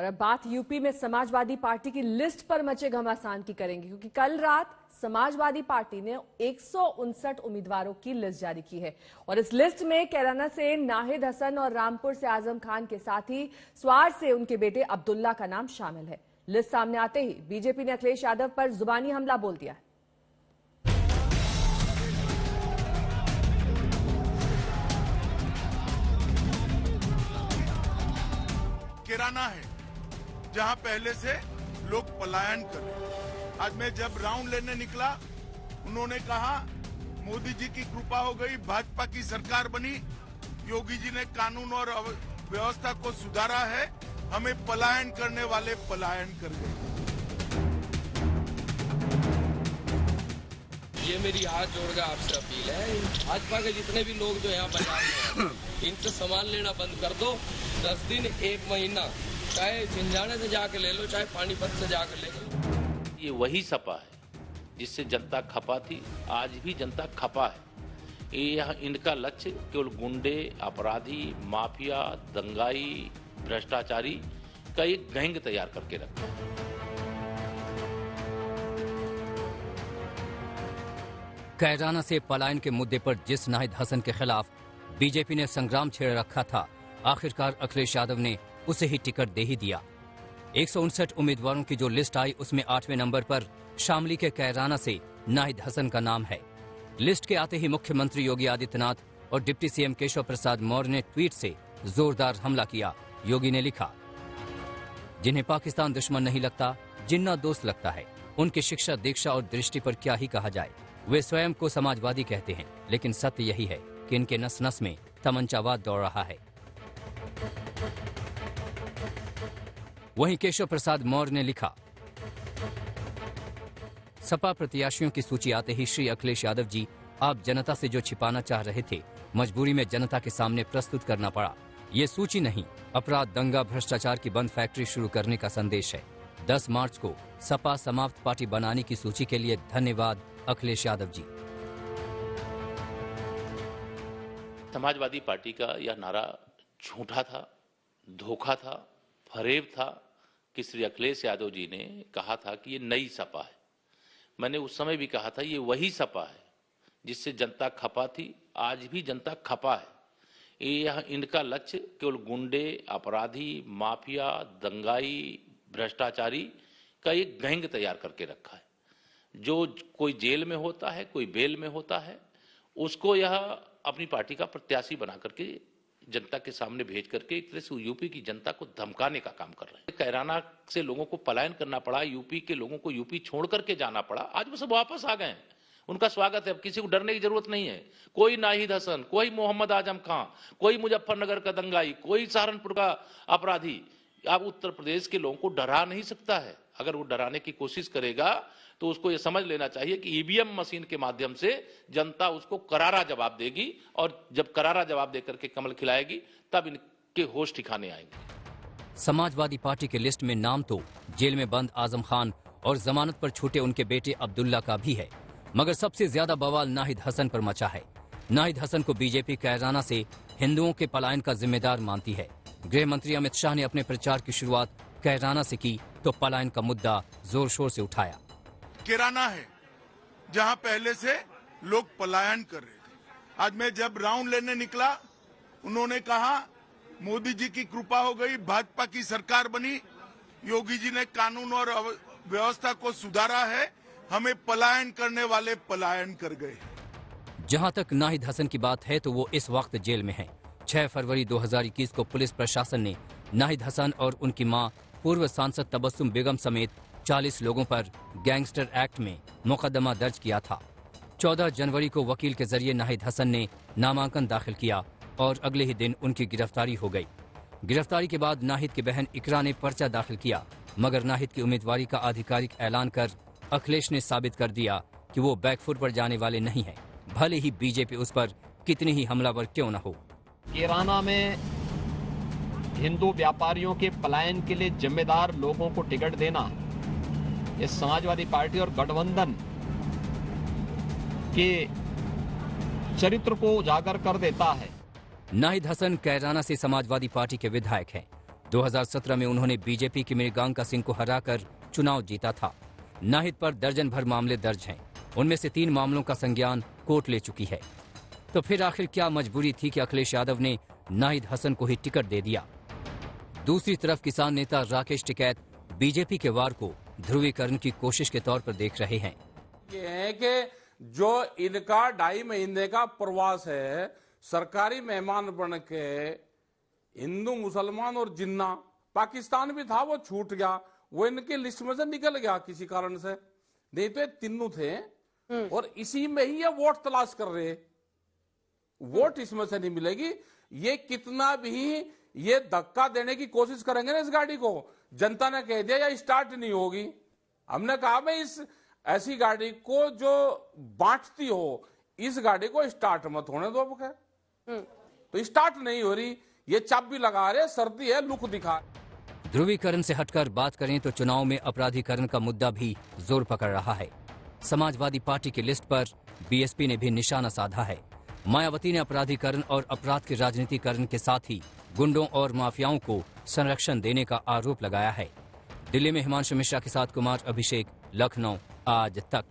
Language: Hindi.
और अब बात यूपी में समाजवादी पार्टी की लिस्ट पर मचे घमासान की करेंगे, क्योंकि कल रात समाजवादी पार्टी ने 159 उम्मीदवारों की लिस्ट जारी की है और इस लिस्ट में कैराना से नाहिद हसन और रामपुर से आजम खान के साथ ही स्वार से उनके बेटे अब्दुल्ला का नाम शामिल है। लिस्ट सामने आते ही बीजेपी ने अखिलेश यादव पर जुबानी हमला बोल दिया है। कैराना है जहां पहले से लोग पलायन कर रहे हैं। आज मैं जब राउंड लेने निकला, उन्होंने कहा मोदी जी की कृपा हो गई, भाजपा की सरकार बनी, योगी जी ने कानून और व्यवस्था को सुधारा है, हमें पलायन करने वाले पलायन कर गए। ये मेरी हाथ जोड़कर आपसे अपील है, भाजपा के जितने भी लोग जो यहाँ बाजार में हैं, इनसे सामान लेना बंद कर दो। 10 दिन 1 महीना चाहे झिंझाने से जाके ले लो, चाहे पानीपत से जाके ले लो। ये वही सपा है जिससे जनता खपा थी, आज भी जनता खपा है। यह इनका लक्ष्य केवल गुंडे, अपराधी, माफिया, दंगाई, भ्रष्टाचारी का एक गैंग तैयार करके रखा है। कैराना से पलायन के मुद्दे पर जिस नाहिद हसन के खिलाफ बीजेपी ने संग्राम छेड़ रखा था, आखिरकार अखिलेश यादव ने उसे ही टिकट दे ही दिया। 159 उम्मीदवारों की जो लिस्ट आई, उसमें 8वें नंबर पर शामली के कैराना से नाहिद हसन का नाम है। लिस्ट के आते ही मुख्यमंत्री योगी आदित्यनाथ और डिप्टी सीएम केशव प्रसाद मौर्य ने ट्वीट से जोरदार हमला किया। योगी ने लिखा, जिन्हें पाकिस्तान दुश्मन नहीं लगता, जिन्ना दोस्त लगता है, उनकी शिक्षा, दीक्षा और दृष्टि पर क्या ही कहा जाए। वे स्वयं को समाजवादी कहते हैं, लेकिन सत्य यही है कि इनके नस नस में तमंचावाद दौड़ रहा है। वहीं केशव प्रसाद मौर्य ने लिखा, सपा प्रत्याशियों की सूची आते ही श्री अखिलेश यादव जी, आप जनता से जो छिपाना चाह रहे थे, मजबूरी में जनता के सामने प्रस्तुत करना पड़ा। ये सूची नहीं, अपराध, दंगा, भ्रष्टाचार की बंद फैक्ट्री शुरू करने का संदेश है। 10 मार्च को सपा समाप्त पार्टी बनाने की सूची के लिए धन्यवाद अखिलेश यादव जी। समाजवादी पार्टी का यह नारा झूठा था, धोखा था, फरेब था कि श्री अखिलेश यादव जी ने कहा था कि ये नई सपा है। मैंने उस समय भी कहा था ये वही सपा है जिससे जनता खपा थी, आज भी जनता खपा है। यह इनका लक्ष्य केवल गुंडे, अपराधी, माफिया, दंगाई, भ्रष्टाचारी का एक गैंग तैयार करके रखा है। जो कोई जेल में होता है, कोई बेल में होता है, उसको यह अपनी पार्टी का प्रत्याशी बना करके जनता के सामने भेज करके एक तरह से यूपी की जनता को धमकाने का काम कर रहे हैं। कैराना से लोगों को पलायन करना पड़ा, यूपी के लोगों को यूपी छोड़ करके जाना पड़ा, आज वो सब वापस आ गए हैं। उनका स्वागत है, अब किसी को डरने की जरूरत नहीं है। कोई नाहिद हसन, कोई मोहम्मद आजम खां, कोई मुजफ्फरनगर का दंगाई, कोई सहारनपुर का अपराधी अब उत्तर प्रदेश के लोगों को डरा नहीं सकता है। अगर वो डराने की कोशिश करेगा तो उसको ये समझ लेना चाहिए कि ईवीएम मशीन के माध्यम से जनता उसको करारा जवाब देगी, और जब करारा जवाब देकर के कमल खिलाएगी तब इनके होश ठिकाने आएंगे। समाजवादी पार्टी के लिस्ट में नाम तो जेल में बंद आजम खान और जमानत पर छूटे उनके बेटे अब्दुल्ला का भी है, मगर सबसे ज्यादा बवाल नाहिद हसन पर मचा है। नाहिद हसन को बीजेपी कैराना से हिंदुओं के पलायन का जिम्मेदार मानती है। गृह मंत्री अमित शाह ने अपने प्रचार की शुरुआत कैराना से की तो पलायन का मुद्दा जोर शोर से उठाया। कैराना है जहां पहले से लोग पलायन कर रहे थे। आज मैं जब राउंड लेने निकला, उन्होंने कहा मोदी जी की कृपा हो गई, भाजपा की सरकार बनी, योगी जी ने कानून और व्यवस्था को सुधारा है, हमें पलायन करने वाले पलायन कर गए। जहां तक नाहिद हसन की बात है तो वो इस वक्त जेल में है। 6 फरवरी 2021 को पुलिस प्रशासन ने नाहिद हसन और उनकी मां पूर्व सांसद तबस्सुम बेगम समेत 40 लोगों पर गैंगस्टर एक्ट में मुकदमा दर्ज किया था। 14 जनवरी को वकील के जरिए नाहिद हसन ने नामांकन दाखिल किया और अगले ही दिन उनकी गिरफ्तारी हो गई। गिरफ्तारी के बाद नाहिद की बहन इकरा ने पर्चा दाखिल किया, मगर नाहिद की उम्मीदवारी का आधिकारिक ऐलान कर अखिलेश ने साबित कर दिया कि वो बैकफुट पर जाने वाले नहीं है, भले ही बीजेपी उस पर कितनी ही हमलावर क्यों न हो। कैराना में हिंदू व्यापारियों के पलायन के लिए जिम्मेदार लोगों को टिकट देना ये समाजवादी पार्टी और गठबंधन के चरित्र को उजागर कर देता है। नाहिद हसन कैराना से समाजवादी पार्टी के विधायक हैं। 2017 में उन्होंने बीजेपी की मृगांका सिंह को हराकर चुनाव जीता था। नाहिद पर दर्जन भर मामले दर्ज हैं। उनमें से 3 मामलों का संज्ञान कोर्ट ले चुकी है। तो फिर आखिर क्या मजबूरी थी कि अखिलेश यादव ने नाहिद हसन को ही टिकट दे दिया? दूसरी तरफ किसान नेता राकेश टिकैत बीजेपी के वार को ध्रुवीकरण की कोशिश के तौर पर देख रहे हैं। ये है कि जो इनका 2.5 महीने का प्रवास है, सरकारी मेहमान बन के हिंदू मुसलमान और जिन्ना, पाकिस्तान भी था वो छूट गया, वो इनके लिस्ट में से निकल गया किसी कारण से, नहीं तो ये तीनों थे और इसी में ही ये वोट तलाश कर रहे। वोट इसमें से नहीं मिलेगी। ये कितना भी ये धक्का देने की कोशिश करेंगे ना इस गाड़ी को, जनता ने कह दिया या स्टार्ट नहीं होगी। हमने कहा भाई इस ऐसी गाड़ी को जो बांटती हो, इस गाड़ी को स्टार्ट मत होने दो। तो स्टार्ट नहीं हो रही, ये चाबी लगा रहे, सर्दी है, लुक दिखा। ध्रुवीकरण से हटकर बात करें तो चुनाव में अपराधीकरण का मुद्दा भी जोर पकड़ रहा है। समाजवादी पार्टी की लिस्ट पर बीएसपी ने भी निशाना साधा है। मायावती ने अपराधीकरण और अपराध के राजनीतिकरण के साथ ही गुंडों और माफियाओं को संरक्षण देने का आरोप लगाया है। दिल्ली में हिमांशु मिश्रा के साथ कुमार अभिषेक, लखनऊ, आज तक।